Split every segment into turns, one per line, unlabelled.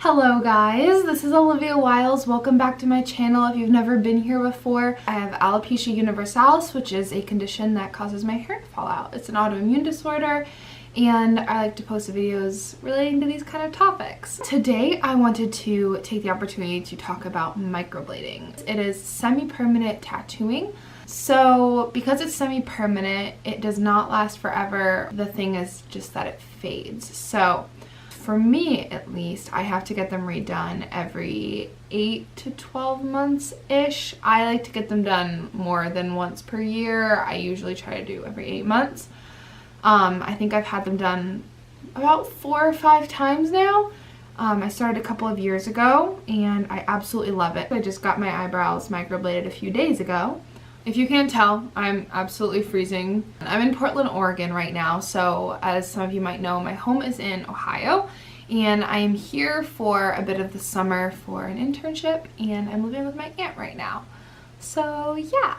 Hello guys, this is Olivia Wiles. Welcome back to my channel. If you've never been here before, I have alopecia universalis, which is a condition that causes my hair to fall out. It's an autoimmune disorder, and I like to post videos relating to these kind of topics. Today, I wanted to take the opportunity to talk about microblading. It is semi-permanent tattooing. So because it's semi-permanent, it does not last forever. The thing is just that it fades. So for me, at least, I have to get them redone every 8 to 12 months-ish. I like to get them done more than once per year. I usually try to do every 8 months. I think I've had them done about 4 or 5 times now. I started a couple of years ago, and I absolutely love it. I just got my eyebrows microbladed a few days ago. If you can't tell, I'm absolutely freezing. I'm in Portland, Oregon right now, so as some of you might know, my home is in Ohio, and I am here for a bit of the summer for an internship, and I'm living with my aunt right now. So yeah,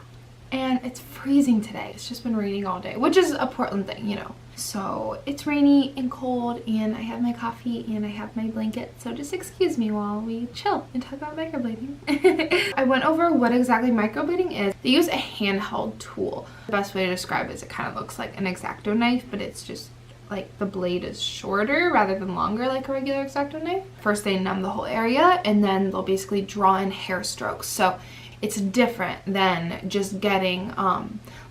and it's freezing today. It's just been raining all day, which is a Portland thing, you know. So it's rainy and cold, and I have my coffee and I have my blanket, so just excuse me while we chill and talk about microblading. I went over what exactly microblading is. They use a handheld tool. The best way to describe it is it kind of looks like an X-Acto knife, but it's just like the blade is shorter rather than longer like a regular X-Acto knife. First they numb the whole area, and then they'll basically draw in hair strokes. So it's different than just getting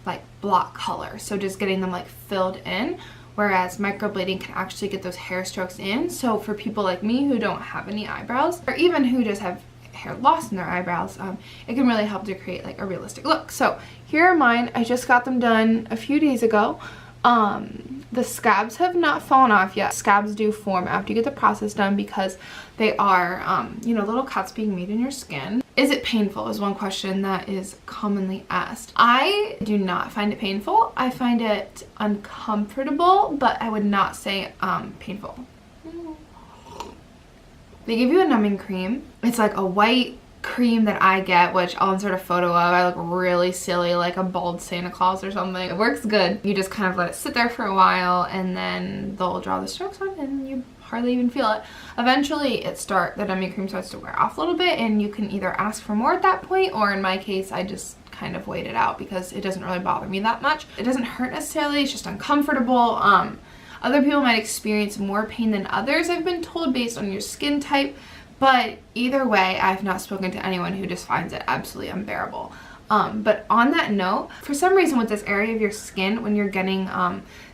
like block color, so just getting them like filled in, whereas microblading can actually get those hair strokes in. So for people like me who don't have any eyebrows, or even who just have hair loss in their eyebrows, it can really help to create like a realistic look. So here are mine. I just got them done a few days ago. The scabs have not fallen off yet. Scabs do form after you get the process done because they are, you know, little cuts being made in your skin. Is it painful is one question that is commonly asked. I do not find it painful. I find it uncomfortable, but I would not say painful. They give you a numbing cream. It's like a white cream that I get, which I'll insert a photo of. I look really silly, like a bald Santa Claus or something. It works good. You just kind of let it sit there for a while, and then they'll draw the strokes on, and you hardly even feel it. Eventually the numbing cream starts to wear off a little bit, and you can either ask for more at that point, or in my case, I just kind of wait it out because it doesn't really bother me that much. It doesn't hurt necessarily, it's just uncomfortable. Other people might experience more pain than others, I've been told, based on your skin type. But either way, I've not spoken to anyone who just finds it absolutely unbearable. But on that note, for some reason with this area of your skin, when you're getting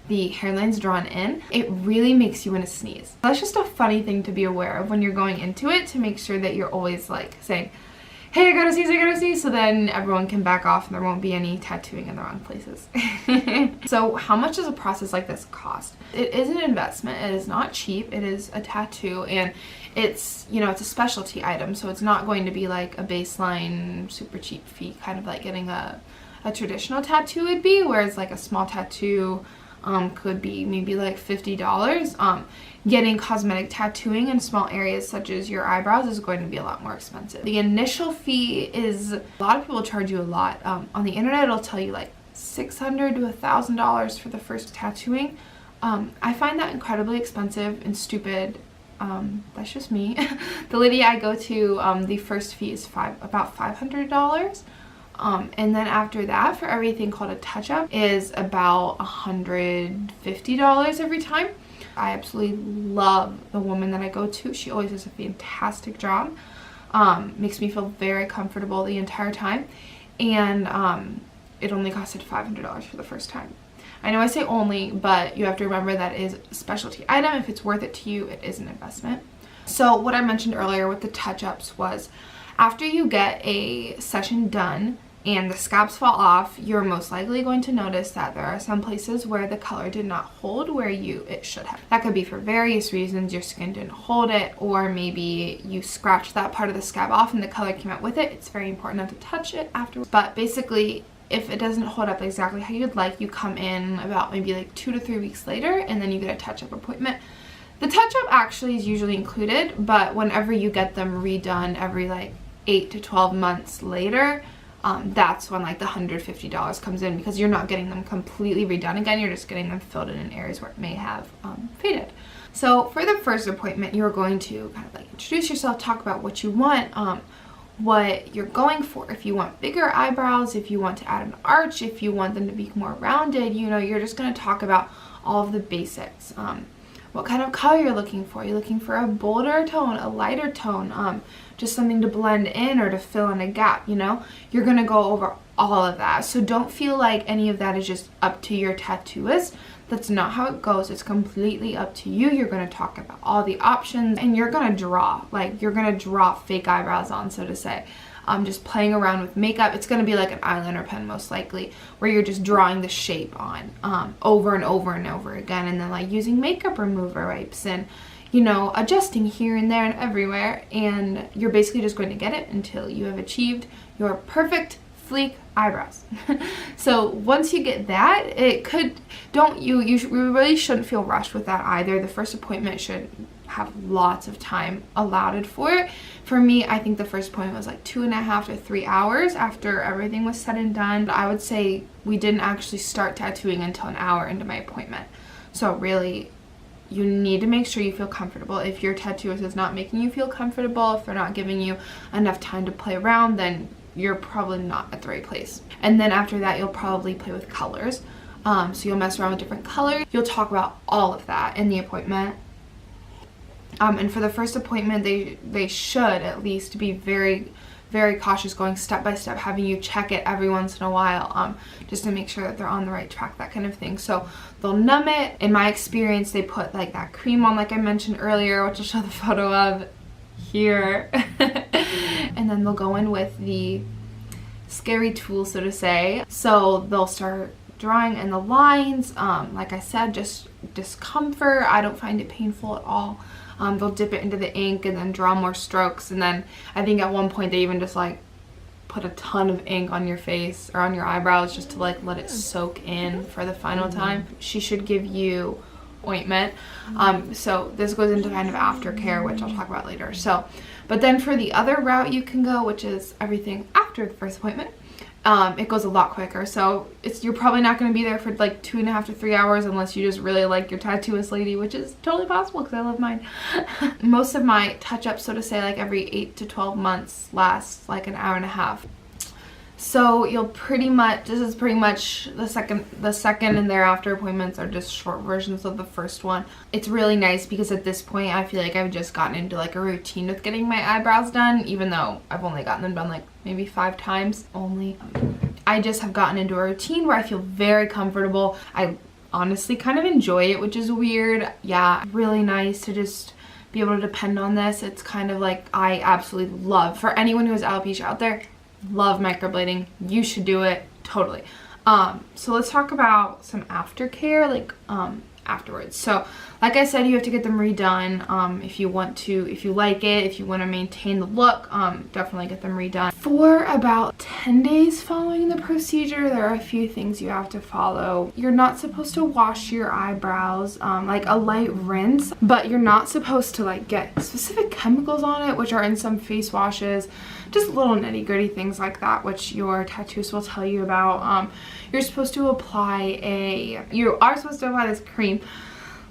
the hairlines drawn in, it really makes you want to sneeze. That's just a funny thing to be aware of when you're going into it, to make sure that you're always like saying, hey, I gotta sneeze, so then everyone can back off and there won't be any tattooing in the wrong places. So how much does a process like this cost? It is an investment. It is not cheap. It is a tattoo, and it's, you know, it's a specialty item, so it's not going to be like a baseline super cheap fee, kind of like getting a traditional tattoo would be, whereas like a small tattoo could be maybe like $50. Getting cosmetic tattooing in small areas such as your eyebrows is going to be a lot more expensive. The initial fee is, a lot of people charge you a lot. On the internet it'll tell you like $600 to $1,000 for the first tattooing. I find that incredibly expensive and stupid. That's just me. The lady I go to, the first fee is about $500. And then after that, for everything called a touch-up, is about $150 every time. I absolutely love the woman that I go to. She always does a fantastic job. Makes me feel very comfortable the entire time. And it only costed $500 for the first time. I know I say only, but you have to remember that it is a specialty item. If it's worth it to you, it is an investment. So what I mentioned earlier with the touch-ups was, after you get a session done and the scabs fall off, you're most likely going to notice that there are some places where the color did not hold where it should have. That could be for various reasons. Your skin didn't hold it, or maybe you scratched that part of the scab off and the color came out with it. It's very important not to touch it afterwards. But basically, if it doesn't hold up exactly how you'd like, you come in about maybe like 2 to 3 weeks later, and then you get a touch-up appointment. The touch-up actually is usually included, but whenever you get them redone every like 8 to 12 months later, that's when like the $150 comes in, because you're not getting them completely redone again, you're just getting them filled in areas where it may have faded. So for the first appointment, you're going to kind of like introduce yourself, talk about what you want, what you're going for. If you want bigger eyebrows, if you want to add an arch, if you want them to be more rounded, you know, you're just going to talk about all of the basics. What kind of color you're looking for. You're looking for a bolder tone, a lighter tone, just something to blend in or to fill in a gap, you know? You're going to go over all of that. So don't feel like any of that is just up to your tattooist. That's not how it goes. It's completely up to you. You're going to talk about all the options and you're going to draw. Like, you're going to draw fake eyebrows on, so to say. Just playing around with makeup. It's going to be like an eyeliner pen most likely, where you're just drawing the shape on over and over and over again, and then like using makeup remover wipes and, you know, adjusting here and there and everywhere, and you're basically just going to get it until you have achieved your perfect sleek eyebrows. So once you get that, it could, you really shouldn't feel rushed with that either. The first appointment should have lots of time allotted for it. For me, I think the first appointment was like 2.5 to 3 hours after everything was said and done. But I would say we didn't actually start tattooing until an hour into my appointment. So really, you need to make sure you feel comfortable. If your tattooist is not making you feel comfortable, if they're not giving you enough time to play around, then you're probably not at the right place. And then after that, you'll probably play with colors. So you'll mess around with different colors. You'll talk about all of that in the appointment. And for the first appointment, they should at least be very, very cautious, going step by step, having you check it every once in a while, just to make sure that they're on the right track, that kind of thing. So they'll numb it. In my experience, they put like that cream on, like I mentioned earlier, which I'll show the photo of here. And then they'll go in with the scary tool, so to say. So they'll start drawing in the lines. Like I said, just discomfort. I don't find it painful at all. They'll dip it into the ink and then draw more strokes, and then I think at one point they even just like put a ton of ink on your face or on your eyebrows just to like let it soak in for the final time. She should give you ointment. So this goes into kind of aftercare, which I'll talk about later. So, but then for the other route you can go, which is everything after the first appointment, it goes a lot quicker. So you're probably not going to be there for like 2.5 to 3 hours unless you just really like your tattooist lady, which is totally possible because I love mine. Most of my touch-ups, so to say, like every 8 to 12 months last like an hour and a half. So you'll pretty much, this is pretty much the second and thereafter appointments are just short versions of the first one. It's really nice because at this point I feel like I've just gotten into like a routine with getting my eyebrows done, even though I've only gotten them done like maybe 5 times only. I just have gotten into a routine where I feel very comfortable. I honestly kind of enjoy it, which is weird. Yeah, really nice to just be able to depend on this. It's kind of like, I absolutely love, for anyone who has alopecia out there, love microblading. You should do it, totally. So let's talk about some aftercare, like afterwards. So like I said, you have to get them redone if you want to, if you like it, if you want to maintain the look, definitely get them redone. For about 10 days following the procedure, there are a few things you have to follow. You're not supposed to wash your eyebrows, like a light rinse, but you're not supposed to like get specific chemicals on it, which are in some face washes, just little nitty gritty things like that, which your tattooist will tell you about. You're supposed to apply you are supposed to apply this cream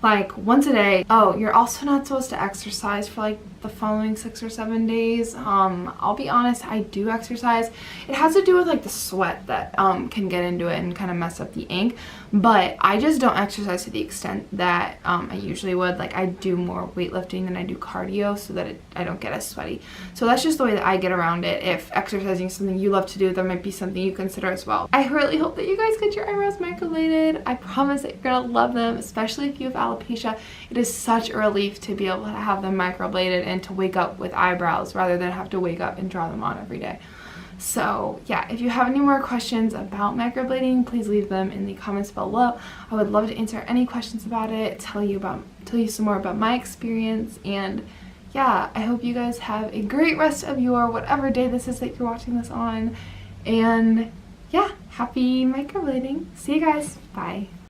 like once a day. Oh, you're also not supposed to exercise for like the following 6 or 7 days. I'll be honest, I do exercise. It has to do with like the sweat that can get into it and kind of mess up the ink, but I just don't exercise to the extent that I usually would. Like I do more weightlifting than I do cardio so that I don't get as sweaty. So that's just the way that I get around it. If exercising is something you love to do, that might be something you consider as well. I really hope that you guys get your eyebrows microbladed. I promise that you're gonna love them, especially if you have alopecia. It is such a relief to be able to have them microbladed and to wake up with eyebrows rather than have to wake up and draw them on every day. So yeah, if you have any more questions about microblading, please leave them in the comments below. I would love to answer any questions about it, tell you some more about my experience, and yeah, I hope you guys have a great rest of your whatever day this is that you're watching this on, and yeah, happy microblading. See you guys. Bye.